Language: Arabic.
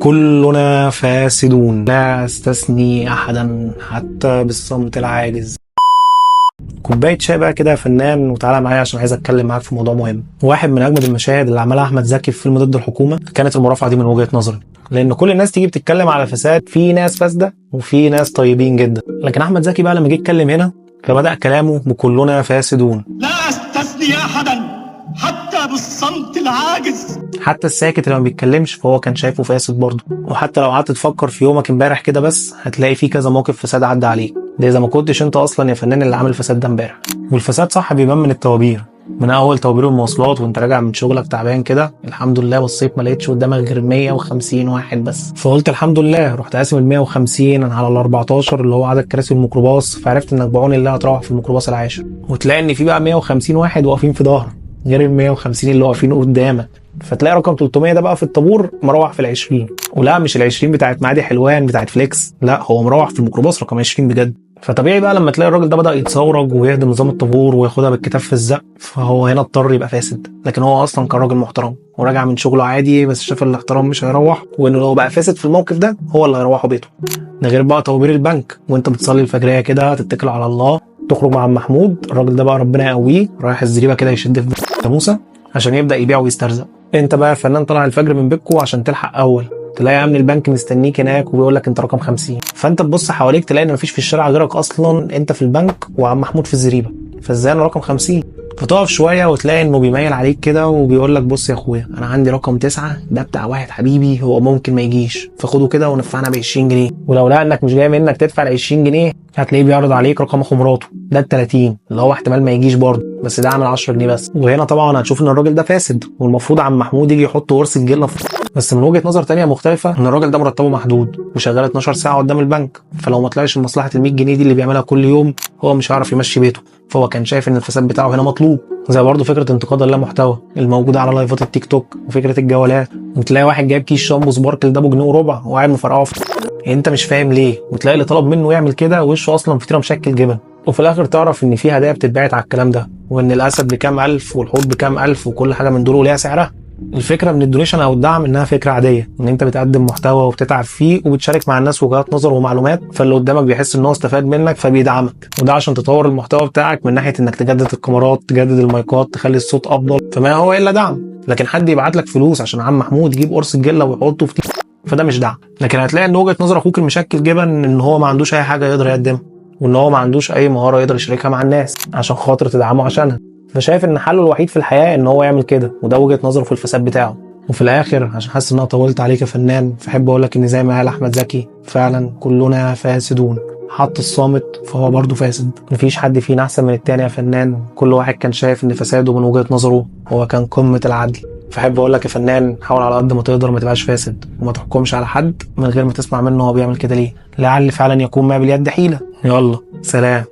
كلنا فاسدون لا استثني احدا حتى بالصمت العاجز. كوبايه شاي بقى كده يا فنان وتعالى معايا عشان عايز اتكلم معاك في موضوع مهم. واحد من اجمد المشاهد اللي عملها احمد زكي في فيلم ضد الحكومه كانت المرافعه دي من وجهه نظري، لان كل الناس تيجي بتتكلم على فساد، في ناس فاسده وفي ناس طيبين جدا، لكن احمد زكي بقى لما جه يتكلم هنا فبدا كلامه بكلنا فاسدون لا استثني احدا حتى بالصمت العاجز. حتى الساكت اللي ما بيتكلمش فهو كان شايفه فاسد برضه. وحتى لو قعدت تفكر في يومك امبارح كده بس هتلاقي فيه كذا موقف فساد عدى عليك، ده اذا ما كنتش انت اصلا يا فنان اللي عامل الفساد ده امبارح. والفساد صح بيبان من الطوابير، من اول طوابير المواصلات وانت راجع من شغلك تعبان كده، الحمد لله بصيت ما لقيتش قدامك غير 150 واحد بس، فقلت الحمد لله، رحت قاسم ال 150 على ال 14 اللي هو عدد كراسي الميكروباص، فعرفت انك بعون الله هتروح في الميكروباص العاشر، وتلاقي ان في بقى 150 واحد واقفين في ظهرك غير ال 150 اللي واقفين قدامك، فتلاقي رقم 300 ده بقى في الطابور مروح في ال 20. ولا مش ال 20 بتاعت معادي حلوان بتاعت فليكس، لا هو مروح في الميكروباص رقم 20 بجد. فطبيعي بقى لما تلاقي الراجل ده بدأ يتصورج ويهدم نظام الطابور وياخدها بالكتاف في الزق، فهو هنا اضطر يبقى فاسد، لكن هو اصلا كان راجل محترم وراجع من شغله عادي، بس شاف الاحترام مش هيروح، وانه لو بقى فاسد في الموقف ده هو اللي هيروحه بيته. ده غير بقى طوابير البنك وانت بتصلي الفجريه كده تتكل على الله، تخرج مع عم محمود، الراجل ده بقى ربنا يقويه، رايح الزريبه كده يشد في جاموسه عشان يبدا يبيع ويسترزق. انت بقى فنان طلع الفجر من بيتكو عشان تلحق اول، تلاقي امن البنك مستنيك هناك وبيقول لك انت رقم 50، فانت تبص حواليك تلاقي ان مفيش في الشارع غيرك اصلا، انت في البنك وعم محمود في الزريبه، فازاي انا رقم 50؟ فتقف شويه وتلاقي انه بيميل عليك كده وبيقول لك بص يا اخويا انا عندي رقم 9 ده بتاع واحد حبيبي هو ممكن ما يجيش، فخده كده ونفعنا ب 20 جنيه، ولو لقى انك مش جاي منك تدفع ال 20 جنيه هتلاقيه بيعرض عليك رقم اخو مراته ده ال 30 اللي هو احتمال ما يجيش برضه، بس ده عامل 10 جنيه بس. وهنا طبعا هتشوف ان الراجل ده فاسد، والمفروض عم محمود يجي يحط قرص الجله بس من وجهه نظر تانية مختلفه، ان الراجل ده مرتبه محدود وشغال 12 ساعه قدام البنك، فلو ما طلعش مصلحه ال 100 جنيه دي اللي بيعملها كل يوم هو مش هيعرف يمشي بيته، فهو كان شايف ان الفساد بتاعه هنا مطلوب. زي برضه فكره انتقاد اللامحتوى الموجوده على لايفات التيك توك وفكره الجوالات، وتلاقي واحد جايب كيس شامبو سباركل ده بجنيه وربع وقاعد مفرقعه انت مش فاهم ليه، وتلاقي اللي طلب منه يعمل كده وشه اصلا فطيره مشكل جبن، وفي الاخر تعرف ان في هدايا بتتباعت على الكلام ده، وان الاسد بكام الف والحوت بكام الف وكل حاجه من دول وليها سعرها. الفكره من الدونيشن او الدعم انها فكره عاديه، ان انت بتقدم محتوى وبتتعب فيه وبتشارك مع الناس وجهات نظر ومعلومات، فاللي قدامك بيحس ان هو استفاد منك فبيدعمك، وده عشان تطور المحتوى بتاعك من ناحيه انك تجدد الكاميرات تجدد المايكات تخلي الصوت افضل، فما هو الا دعم. لكن حد يبعت لك فلوس عشان عم محمود يجيب قرص الجله ويحطه في فده مش دعم. لكن هتلاقي ان وجهه نظر اخوك المشكل جبن ان هو ما عندوش اي حاجه يقدر يقدمها، وان هو ما عندوش اي مهاره يقدر يشاركها مع الناس عشان خاطر تدعمه عشانها، فشايف ان حله الوحيد في الحياه ان هو يعمل كده، وده وجهه نظره في الفساد بتاعه. وفي الاخر عشان حاسس ان انا طولت عليك يا فنان، فاحب اقول لك ان زي ما قال احمد زكي فعلا كلنا فاسدون، حط الصامت فهو برضه فاسد، مفيش حد فينا احسن من التاني يا فنان، كل واحد كان شايف ان فساده من وجهه نظره هو كان قمه العدل. فاحب اقول لك يا فنان حاول على قد ما تقدر ما تبقاش فاسد، وما تحكمش على حد من غير ما تسمع منه هو بيعمل كده ليه، لعل فعلا يكون ما باليد حيله. يلا سلام.